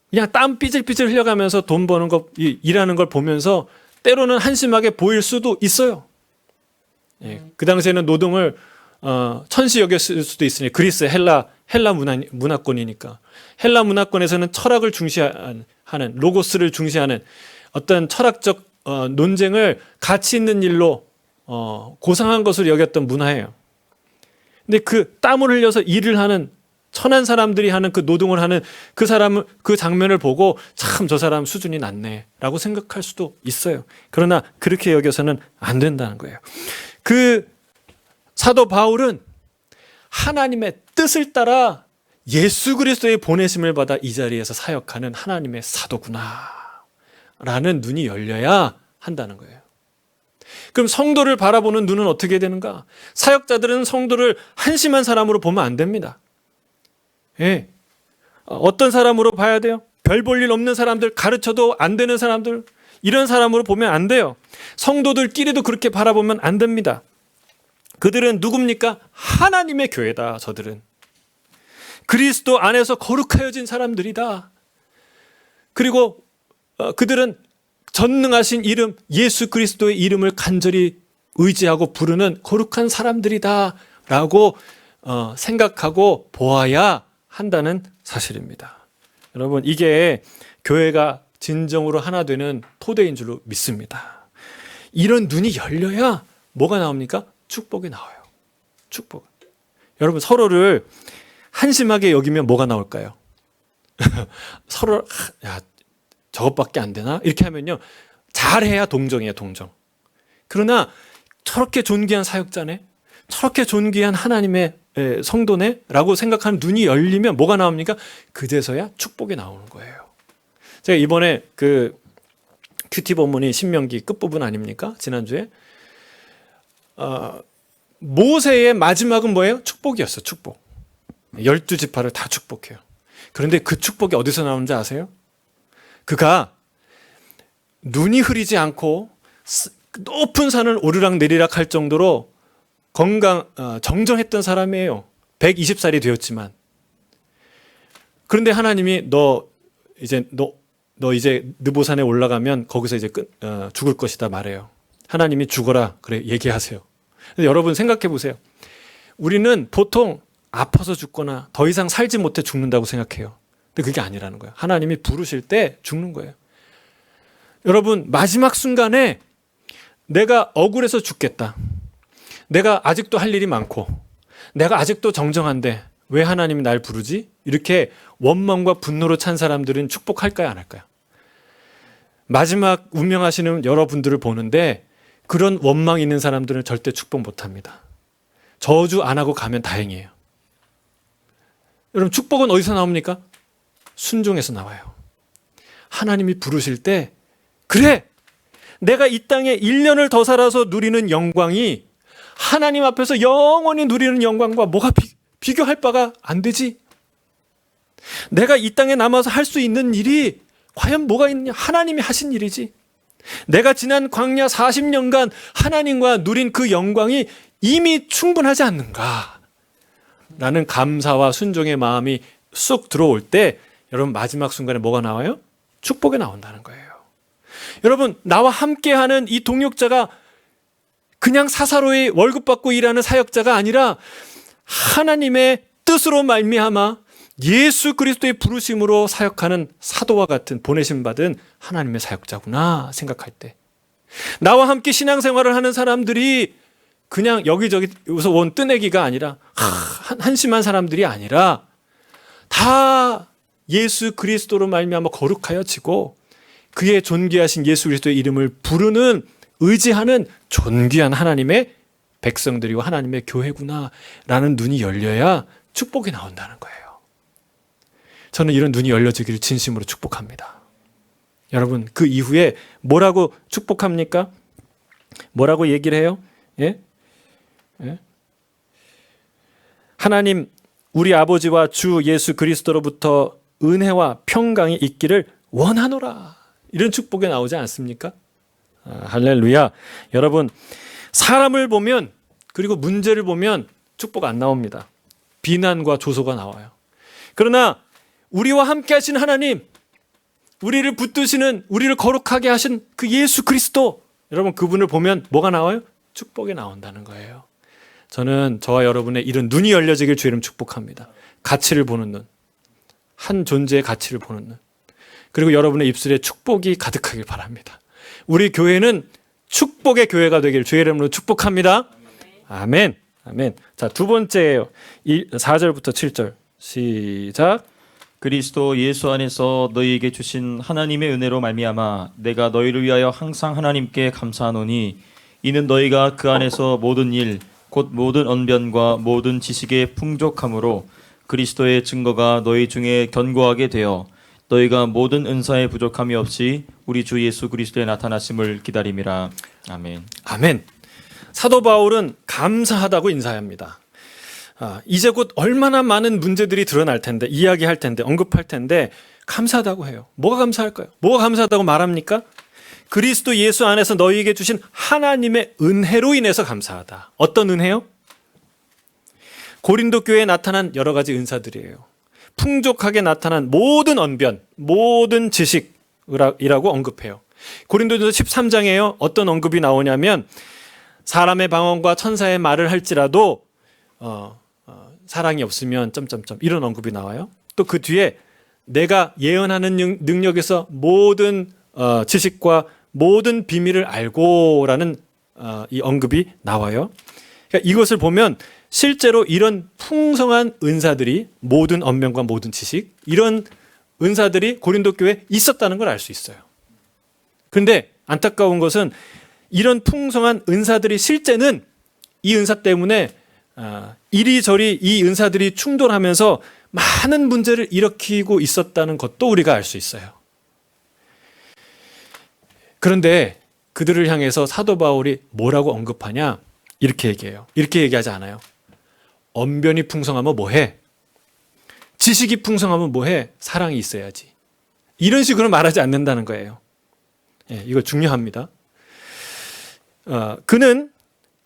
S1: 그냥 땀 삐질삐질 흘려가면서 돈 버는 거, 일하는 걸 보면서 때로는 한심하게 보일 수도 있어요. 그 당시에는 노동을 천시 여겼을 수도 있으니, 그리스 헬라 문화권이니까. 헬라 문화권에서는 철학을 중시하는, 로고스를 중시하는 어떤 철학적 논쟁을 가치 있는 일로 고상한 것을 여겼던 문화예요. 근데 그 땀을 흘려서 일을 하는 천한 사람들이 하는 그 노동을 하는 그 사람을, 그 장면을 보고 참 저 사람 수준이 낮네라고 생각할 수도 있어요. 그러나 그렇게 여겨서는 안 된다는 거예요. 그 사도 바울은 하나님의 뜻을 따라 예수 그리스도의 보내심을 받아 이 자리에서 사역하는 하나님의 사도구나 라는 눈이 열려야 한다는 거예요. 그럼 성도를 바라보는 눈은 어떻게 되는가? 사역자들은 성도를 한심한 사람으로 보면 안 됩니다. 예. 어떤 사람으로 봐야 돼요? 별 볼 일 없는 사람들, 가르쳐도 안 되는 사람들, 이런 사람으로 보면 안 돼요. 성도들끼리도 그렇게 바라보면 안 됩니다. 그들은 누굽니까? 하나님의 교회다, 저들은. 그리스도 안에서 거룩하여진 사람들이다. 그리고 그들은 전능하신 이름 예수 그리스도의 이름을 간절히 의지하고 부르는 거룩한 사람들이다 라고 생각하고 보아야 한다는 사실입니다. 여러분, 이게 교회가 진정으로 하나 되는 토대인 줄로 믿습니다. 이런 눈이 열려야 뭐가 나옵니까? 축복이 나와요. 축복. 여러분, 서로를 한심하게 여기면 뭐가 나올까요? 서로 야, 저것밖에 안 되나? 이렇게 하면요, 잘해야 동정이에요. 동정. 그러나 저렇게 존귀한 사역자네, 저렇게 존귀한 하나님의 성도네 라고 생각하는 눈이 열리면 뭐가 나옵니까? 그제서야 축복이 나오는 거예요. 제가 이번에 그 큐티 본문이 신명기 끝부분 아닙니까? 지난주에 모세의 마지막은 뭐예요? 축복이었어. 축복. 12지파를 다 축복해요. 그런데 그 축복이 어디서 나오는지 아세요? 그가 눈이 흐리지 않고 높은 산을 오르락 내리락 할 정도로 정정했던 사람이에요. 120살이 되었지만. 그런데 하나님이 너 이제 느보산에 올라가면 거기서 이제 죽을 것이다 말해요. 하나님이 죽어라 그래 얘기하세요. 근데 여러분 생각해 보세요. 우리는 보통 아파서 죽거나 더 이상 살지 못해 죽는다고 생각해요. 근데 그게 아니라는 거예요. 하나님이 부르실 때 죽는 거예요. 여러분, 마지막 순간에 내가 억울해서 죽겠다. 내가 아직도 할 일이 많고 내가 아직도 정정한데 왜 하나님이 날 부르지? 이렇게 원망과 분노로 찬 사람들은 축복할까요? 안 할까요? 마지막 운명하시는 여러분들을 보는데 그런 원망 있는 사람들은 절대 축복 못합니다. 저주 안 하고 가면 다행이에요. 여러분, 축복은 어디서 나옵니까? 순종에서 나와요. 하나님이 부르실 때 그래! 내가 이 땅에 1년을 더 살아서 누리는 영광이 하나님 앞에서 영원히 누리는 영광과 뭐가 비교할 바가 안 되지? 내가 이 땅에 남아서 할 수 있는 일이 과연 뭐가 있느냐? 하나님이 하신 일이지. 내가 지난 광야 40년간 하나님과 누린 그 영광이 이미 충분하지 않는가? 라는 감사와 순종의 마음이 쑥 들어올 때 여러분, 마지막 순간에 뭐가 나와요? 축복이 나온다는 거예요. 여러분, 나와 함께하는 이 동역자가 그냥 사사로이 월급 받고 일하는 사역자가 아니라 하나님의 뜻으로 말미암아 예수 그리스도의 부르심으로 사역하는 사도와 같은 보내심 받은 하나님의 사역자구나 생각할 때, 나와 함께 신앙생활을 하는 사람들이 그냥 여기저기서 온 뜨내기가 아니라 한심한 사람들이 아니라 다 예수 그리스도로 말미암아 거룩하여지고 그의 존귀하신 예수 그리스도의 이름을 부르는 의지하는 존귀한 하나님의 백성들이고 하나님의 교회구나라는 눈이 열려야 축복이 나온다는 거예요. 저는 이런 눈이 열려지기를 진심으로 축복합니다. 여러분, 그 이후에 뭐라고 축복합니까? 뭐라고 얘기를 해요? 예? 예? 하나님 우리 아버지와 주 예수 그리스도로부터 은혜와 평강이 있기를 원하노라. 이런 축복이 나오지 않습니까? 할렐루야. 여러분, 사람을 보면, 그리고 문제를 보면 축복 안 나옵니다. 비난과 조소가 나와요. 그러나 우리와 함께 하신 하나님, 우리를 붙드시는, 우리를 거룩하게 하신 그 예수 그리스도, 여러분 그분을 보면 뭐가 나와요? 축복이 나온다는 거예요. 저는 저와 여러분의 이런 눈이 열려지길 주의 이름 축복합니다. 가치를 보는 눈, 한 존재의 가치를 보는 눈, 그리고 여러분의 입술에 축복이 가득하길 바랍니다. 우리 교회는 축복의 교회가 되길 주의 이름으로 축복합니다. 아멘. 아멘. 자, 두 번째예요. 4절부터 7절 시작.
S2: 그리스도 예수 안에서 너희에게 주신 하나님의 은혜로 말미암아 내가 너희를 위하여 항상 하나님께 감사하노니 이는 너희가 그 안에서 모든 일 곧 모든 언변과 모든 지식의 풍족함으로 그리스도의 증거가 너희 중에 견고하게 되어 너희가 모든 은사에 부족함이 없이 우리 주 예수 그리스도의 나타나심을 기다림이라. 아멘.
S1: 아멘. 사도 바울은 감사하다고 인사합니다. 이제 곧 얼마나 많은 문제들이 드러날 텐데, 이야기할 텐데, 언급할 텐데 감사하다고 해요. 뭐가 감사할까요? 뭐가 감사하다고 말합니까? 그리스도 예수 안에서 너희에게 주신 하나님의 은혜로 인해서 감사하다. 어떤 은혜요? 고린도 교회에 나타난 여러 가지 은사들이에요. 풍족하게 나타난 모든 언변, 모든 지식이라고 언급해요. 고린도전서 13장에요. 어떤 언급이 나오냐면 사람의 방언과 천사의 말을 할지라도 사랑이 없으면 점점점 이런 언급이 나와요. 또 그 뒤에 내가 예언하는 능력에서 모든 지식과 모든 비밀을 알고라는 이 언급이 나와요. 그러니까 이것을 보면 실제로 이런 풍성한 은사들이 모든 언변과 모든 지식 이런 은사들이 고린도 교회에 있었다는 걸 알 수 있어요. 그런데 안타까운 것은 이런 풍성한 은사들이 실제는 이 은사 때문에 이리저리 이 은사들이 충돌하면서 많은 문제를 일으키고 있었다는 것도 우리가 알 수 있어요. 그런데 그들을 향해서 사도 바울이 뭐라고 언급하냐? 이렇게 얘기해요. 이렇게 얘기하지 않아요. 언변이 풍성하면 뭐해? 지식이 풍성하면 뭐해? 사랑이 있어야지. 이런 식으로 말하지 않는다는 거예요. 예, 이거 중요합니다. 그는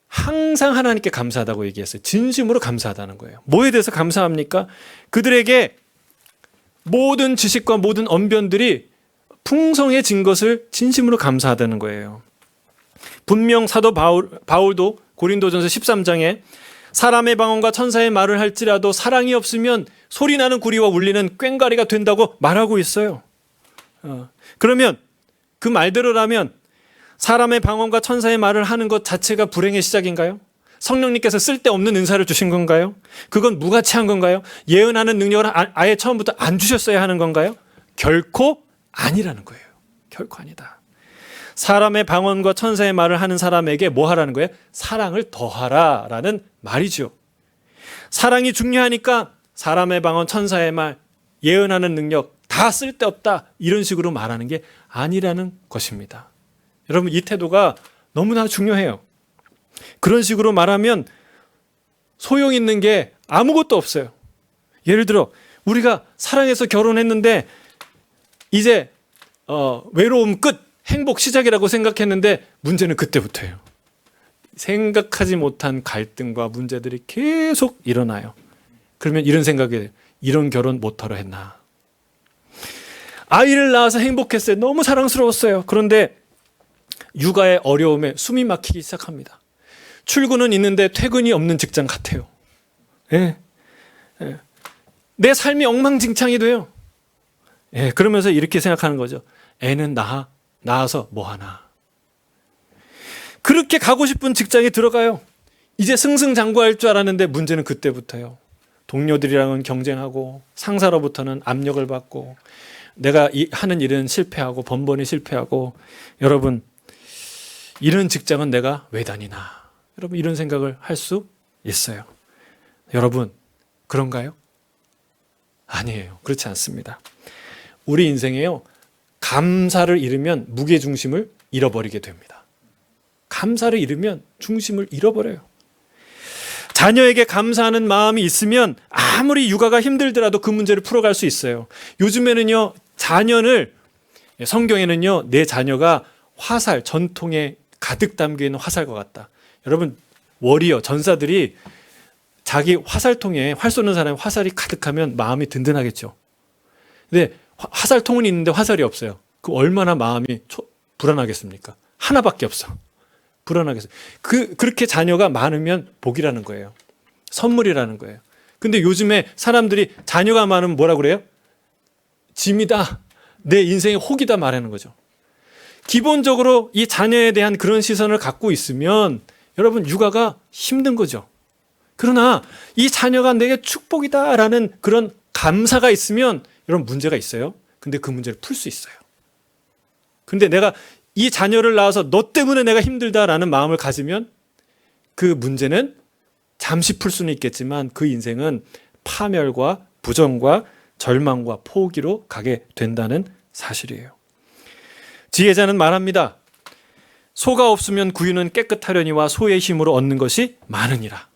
S1: 항상 하나님께 감사하다고 얘기했어요. 진심으로 감사하다는 거예요. 뭐에 대해서 감사합니까? 그들에게 모든 지식과 모든 언변들이 풍성해진 것을 진심으로 감사하다는 거예요. 분명 사도 바울도 고린도전서 13장에 사람의 방언과 천사의 말을 할지라도 사랑이 없으면 소리나는 구리와 울리는 꽹과리가 된다고 말하고 있어요. 그러면 그 말대로라면 사람의 방언과 천사의 말을 하는 것 자체가 불행의 시작인가요? 성령님께서 쓸데없는 은사를 주신 건가요? 그건 무가치한 건가요? 예언하는 능력을 아예 처음부터 안 주셨어야 하는 건가요? 결코 아니라는 거예요. 결코 아니다. 사람의 방언과 천사의 말을 하는 사람에게 뭐 하라는 거예요? 사랑을 더하라라는 말이죠. 사랑이 중요하니까 사람의 방언, 천사의 말, 예언하는 능력 다 쓸데없다 이런 식으로 말하는 게 아니라는 것입니다. 여러분 이 태도가 너무나 중요해요. 그런 식으로 말하면 소용 있는 게 아무것도 없어요. 예를 들어 우리가 사랑해서 결혼했는데 이제 외로움 끝, 행복 시작이라고 생각했는데 문제는 그때부터예요. 생각하지 못한 갈등과 문제들이 계속 일어나요. 그러면 이런 생각이 돼요. 이런 결혼 못하러 했나. 아이를 낳아서 행복했어요. 너무 사랑스러웠어요. 그런데 육아의 어려움에 숨이 막히기 시작합니다. 출근은 있는데 퇴근이 없는 직장 같아요. 예. 예. 내 삶이 엉망진창이 돼요. 예. 그러면서 이렇게 생각하는 거죠. 애는 낳아서 뭐하나. 그렇게 가고 싶은 직장에 들어가요. 이제 승승장구할 줄 알았는데 문제는 그때부터요. 동료들이랑은 경쟁하고 상사로부터는 압력을 받고 내가 하는 일은 실패하고 번번이 실패하고 여러분 이런 직장은 내가 왜 다니나. 여러분 이런 생각을 할 수 있어요. 여러분 그런가요? 아니에요. 그렇지 않습니다. 우리 인생에요. 감사를 잃으면 무게중심을 잃어버리게 됩니다. 감사를 잃으면 중심을 잃어버려요. 자녀에게 감사하는 마음이 있으면 아무리 육아가 힘들더라도 그 문제를 풀어갈 수 있어요. 요즘에는요. 성경에는요. 내 자녀가 화살, 전통에 가득 담겨있는 화살과 같다. 여러분 워리어, 전사들이 자기 화살통에 활 쏘는 사람이 화살이 가득하면 마음이 든든하겠죠. 근데 화살통은 있는데 화살이 없어요. 그 얼마나 마음이 불안하겠습니까? 하나밖에 없어. 불안하겠어요. 그렇게 자녀가 많으면 복이라는 거예요. 선물이라는 거예요. 근데 요즘에 사람들이 자녀가 많으면 뭐라 그래요? 짐이다. 내 인생의 혹이다 말하는 거죠. 기본적으로 이 자녀에 대한 그런 시선을 갖고 있으면 여러분 육아가 힘든 거죠. 그러나 이 자녀가 내게 축복이다라는 그런 감사가 있으면 여러분 문제가 있어요. 근데 그 문제를 풀 수 있어요. 근데 내가 이 자녀를 낳아서 너 때문에 내가 힘들다라는 마음을 가지면 그 문제는 잠시 풀 수는 있겠지만 그 인생은 파멸과 부정과 절망과 포기로 가게 된다는 사실이에요. 지혜자는 말합니다. 소가 없으면 구유는 깨끗하려니와 소의 힘으로 얻는 것이 많으니라.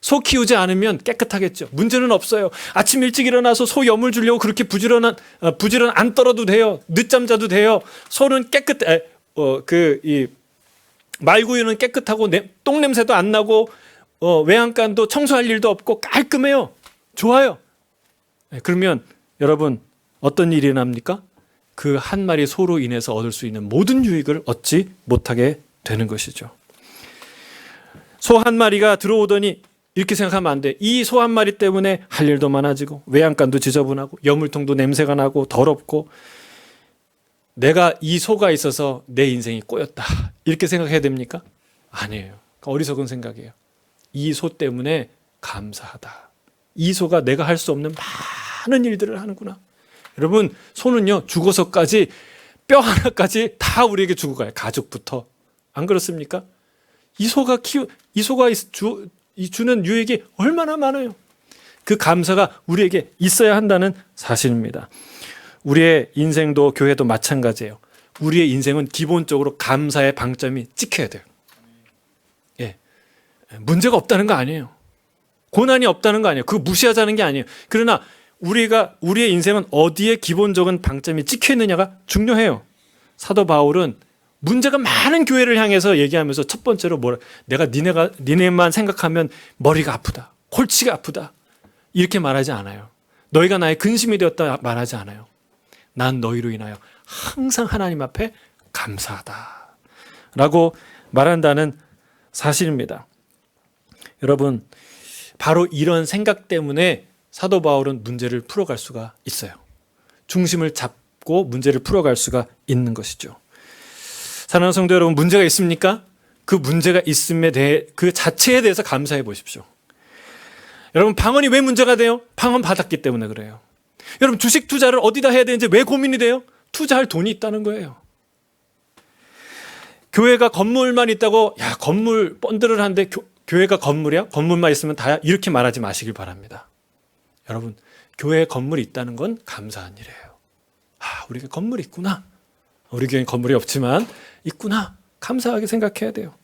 S1: 소 키우지 않으면 깨끗하겠죠. 문제는 없어요. 아침 일찍 일어나서 소 염을 주려고 그렇게 부지런 안 떨어도 돼요. 늦잠 자도 돼요. 소는 말구유는 깨끗하고 똥 냄새도 안 나고 외양간도 청소할 일도 없고 깔끔해요. 좋아요. 그러면 여러분 어떤 일이 일어납니까? 그 한 마리 소로 인해서 얻을 수 있는 모든 유익을 얻지 못하게 되는 것이죠. 소 한 마리가 들어오더니 이렇게 생각하면 안 돼. 이 소 한 마리 때문에 할 일도 많아지고 외양간도 지저분하고 여물통도 냄새가 나고 더럽고 내가 이 소가 있어서 내 인생이 꼬였다. 이렇게 생각해야 됩니까? 아니에요. 어리석은 생각이에요. 이 소 때문에 감사하다. 이 소가 내가 할 수 없는 많은 일들을 하는구나. 여러분, 소는요, 죽어서까지 뼈 하나까지 다 우리에게 주고 가요. 가죽부터. 안 그렇습니까? 이 소가 주는 유익이 얼마나 많아요. 그 감사가 우리에게 있어야 한다는 사실입니다. 우리의 인생도 교회도 마찬가지예요. 우리의 인생은 기본적으로 감사의 방점이 찍혀야 돼요. 예. 문제가 없다는 거 아니에요. 고난이 없다는 거 아니에요. 그거 무시하자는 게 아니에요. 그러나 우리의 인생은 어디에 기본적인 방점이 찍혀 있느냐가 중요해요. 사도 바울은 문제가 많은 교회를 향해서 얘기하면서 첫 번째로 내가 니네만 생각하면 머리가 아프다. 골치가 아프다. 이렇게 말하지 않아요. 너희가 나의 근심이 되었다 말하지 않아요. 난 너희로 인하여 항상 하나님 앞에 감사하다. 라고 말한다는 사실입니다. 여러분, 바로 이런 생각 때문에 사도 바울은 문제를 풀어갈 수가 있어요. 중심을 잡고 문제를 풀어갈 수가 있는 것이죠. 사랑하는 성도 여러분, 문제가 있습니까? 그 문제가 있음에 대해 그 자체에 대해서 감사해 보십시오. 여러분, 방언이 왜 문제가 돼요? 방언 받았기 때문에 그래요. 여러분, 주식 투자를 어디다 해야 되는지 왜 고민이 돼요? 투자할 돈이 있다는 거예요. 교회가 건물만 있다고 야 건물 펀드를 하는데 교회가 건물이야? 건물만 있으면 다야? 이렇게 말하지 마시길 바랍니다. 여러분, 교회에 건물이 있다는 건 감사한 일이에요. 우리가 건물이 있구나. 우리 교회는 건물이 없지만 있구나. 감사하게 생각해야 돼요.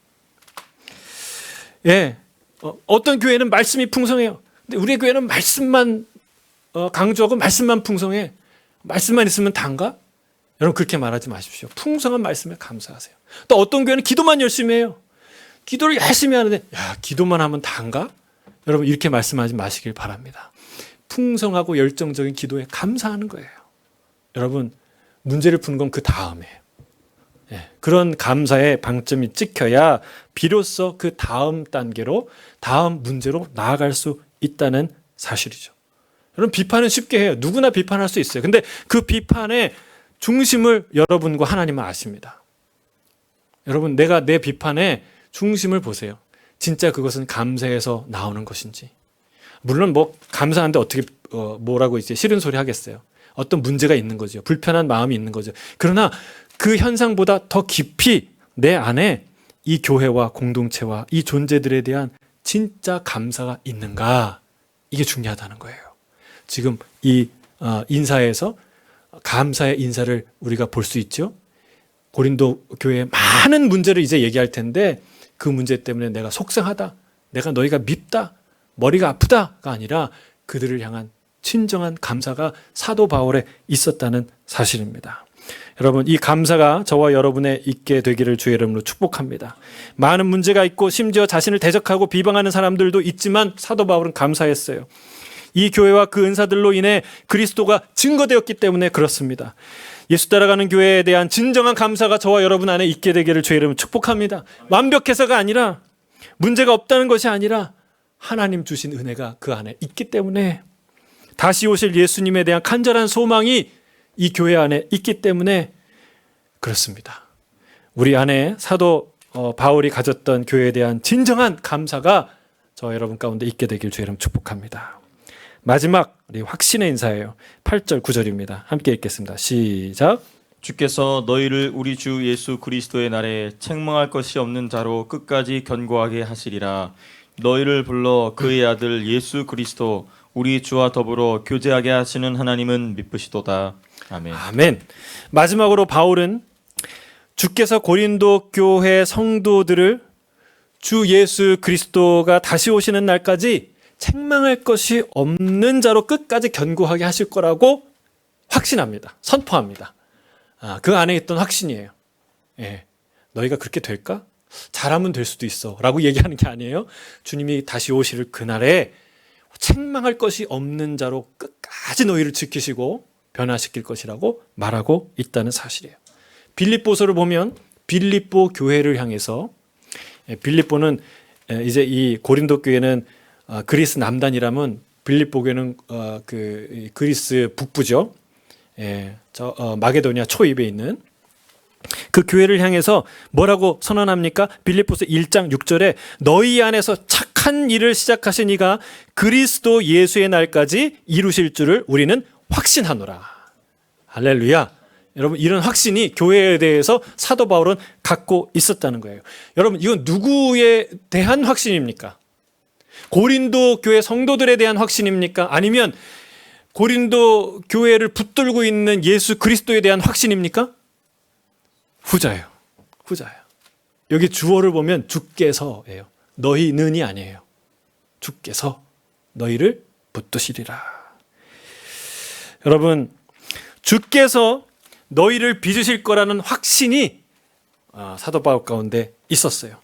S1: 예, 어떤 교회는 말씀이 풍성해요. 근데 우리 교회는 말씀만 강조하고 말씀만 풍성해. 말씀만 있으면 단가? 여러분, 그렇게 말하지 마십시오. 풍성한 말씀에 감사하세요. 또 어떤 교회는 기도만 열심히 해요. 기도를 열심히 하는데 기도만 하면 단가? 여러분, 이렇게 말씀하지 마시길 바랍니다. 풍성하고 열정적인 기도에 감사하는 거예요. 여러분, 문제를 푸는 건 그 다음이에요. 예, 그런 감사의 방점이 찍혀야 비로소 그 다음 단계로 다음 문제로 나아갈 수 있다는 사실이죠. 여러분, 비판은 쉽게 해요. 누구나 비판할 수 있어요. 근데 그 비판의 중심을 여러분과 하나님은 아십니다. 여러분, 내가 내 비판의 중심을 보세요. 진짜 그것은 감사에서 나오는 것인지. 물론 감사한데 어떻게 뭐라고 이제 싫은 소리 하겠어요. 어떤 문제가 있는 거죠. 불편한 마음이 있는 거죠. 그러나 그 현상보다 더 깊이 내 안에 이 교회와 공동체와 이 존재들에 대한 진짜 감사가 있는가, 이게 중요하다는 거예요. 지금 이 인사에서 감사의 인사를 우리가 볼 수 있죠. 고린도 교회의 많은 문제를 이제 얘기할 텐데 그 문제 때문에 내가 속상하다, 내가 너희가 밉다, 머리가 아프다가 아니라 그들을 향한 진정한 감사가 사도 바울에 있었다는 사실입니다. 여러분, 이 감사가 저와 여러분에 있게 되기를 주의 이름으로 축복합니다. 많은 문제가 있고 심지어 자신을 대적하고 비방하는 사람들도 있지만 사도 바울은 감사했어요. 이 교회와 그 은사들로 인해 그리스도가 증거되었기 때문에 그렇습니다. 예수 따라가는 교회에 대한 진정한 감사가 저와 여러분 안에 있게 되기를 주의 이름으로 축복합니다. 완벽해서가 아니라, 문제가 없다는 것이 아니라 하나님 주신 은혜가 그 안에 있기 때문에, 다시 오실 예수님에 대한 간절한 소망이 이 교회 안에 있기 때문에 그렇습니다. 우리 안에 사도 바울이 가졌던 교회에 대한 진정한 감사가 저와 여러분 가운데 있게 되길 주의 이름 축복합니다. 마지막 우리 확신의 인사예요. 8절 9절입니다. 함께 읽겠습니다. 시작.
S2: 주께서 너희를 우리 주 예수 그리스도의 날에 책망할 것이 없는 자로 끝까지 견고하게 하시리라. 너희를 불러 그의 아들 예수 그리스도 우리 주와 더불어 교제하게 하시는 하나님은 미쁘시도다. 아멘.
S1: 아멘. 마지막으로 바울은 주께서 고린도 교회 성도들을 주 예수 그리스도가 다시 오시는 날까지 책망할 것이 없는 자로 끝까지 견고하게 하실 거라고 확신합니다. 선포합니다. 그 안에 있던 확신이에요. 예. 너희가 그렇게 될까? 잘하면 될 수도 있어 라고 얘기하는 게 아니에요. 주님이 다시 오실 그날에 책망할 것이 없는 자로 끝까지 끝까지 너희를 지키시고 변화시킬 것이라고 말하고 있다는 사실이에요. 빌립보서를 보면 빌립보 교회를 향해서, 빌립보는 이제 이 고린도 교회는 그리스 남단이라면 빌립보 교회는 그 그리스 북부죠. 마게도니아 초입에 있는 그 교회를 향해서 뭐라고 선언합니까? 빌립보서 1장 6절에 너희 안에서 착한 일을 시작하신 이가 그리스도 예수의 날까지 이루실 줄을 우리는 확신하노라. 할렐루야. 여러분, 이런 확신이 교회에 대해서 사도 바울은 갖고 있었다는 거예요. 여러분, 이건 누구에 대한 확신입니까? 고린도 교회 성도들에 대한 확신입니까? 아니면 고린도 교회를 붙들고 있는 예수 그리스도에 대한 확신입니까? 후자예요. 후자예요. 여기 주어를 보면 주께서예요. 너희는이 아니에요. 주께서 너희를 붙드시리라. 여러분, 주께서 너희를 빚으실 거라는 확신이 사도 바울 가운데 있었어요.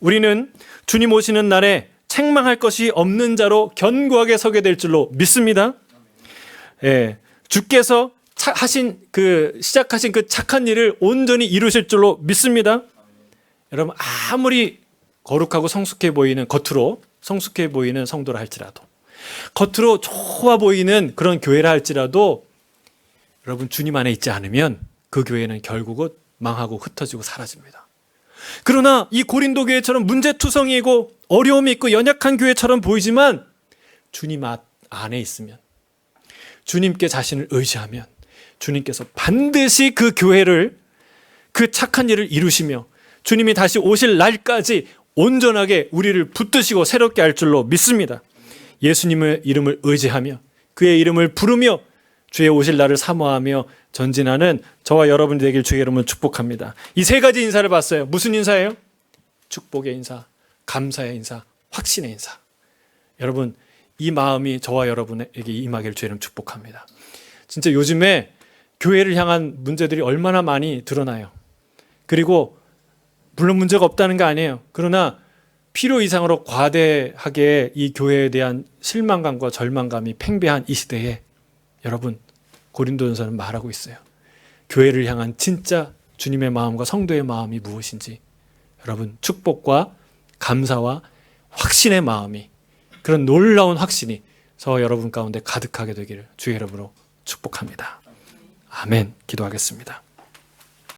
S1: 우리는 주님 오시는 날에 책망할 것이 없는 자로 견고하게 서게 될 줄로 믿습니다. 예, 주께서 시작하신 그 착한 일을 온전히 이루실 줄로 믿습니다. 여러분, 아무리 거룩하고 성숙해 보이는, 겉으로 성숙해 보이는 성도라 할지라도, 겉으로 좋아 보이는 그런 교회라 할지라도, 여러분, 주님 안에 있지 않으면 그 교회는 결국은 망하고 흩어지고 사라집니다. 그러나 이 고린도 교회처럼 문제투성이고 어려움이 있고 연약한 교회처럼 보이지만 주님 안에 있으면, 주님께 자신을 의지하면 주님께서 반드시 그 교회를, 그 착한 일을 이루시며 주님이 다시 오실 날까지 온전하게 우리를 붙드시고 새롭게 할 줄로 믿습니다. 예수님의 이름을 의지하며 그의 이름을 부르며 주의 오실 날을 사모하며 전진하는 저와 여러분이 되길 주의 이름으로 축복합니다. 이 세 가지 인사를 봤어요. 무슨 인사예요? 축복의 인사, 감사의 인사, 확신의 인사. 여러분, 이 마음이 저와 여러분에게 임하기를 주의 이름 축복합니다. 진짜 요즘에 교회를 향한 문제들이 얼마나 많이 드러나요. 그리고 물론 문제가 없다는 거 아니에요. 그러나 필요 이상으로 과대하게 이 교회에 대한 실망감과 절망감이 팽배한 이 시대에 여러분, 고린도전서는 말하고 있어요. 교회를 향한 진짜 주님의 마음과 성도의 마음이 무엇인지, 여러분, 축복과 감사와 확신의 마음이, 그런 놀라운 확신이 저와 여러분 가운데 가득하게 되기를 주의 이름으로 축복합니다. 아멘. 기도하겠습니다.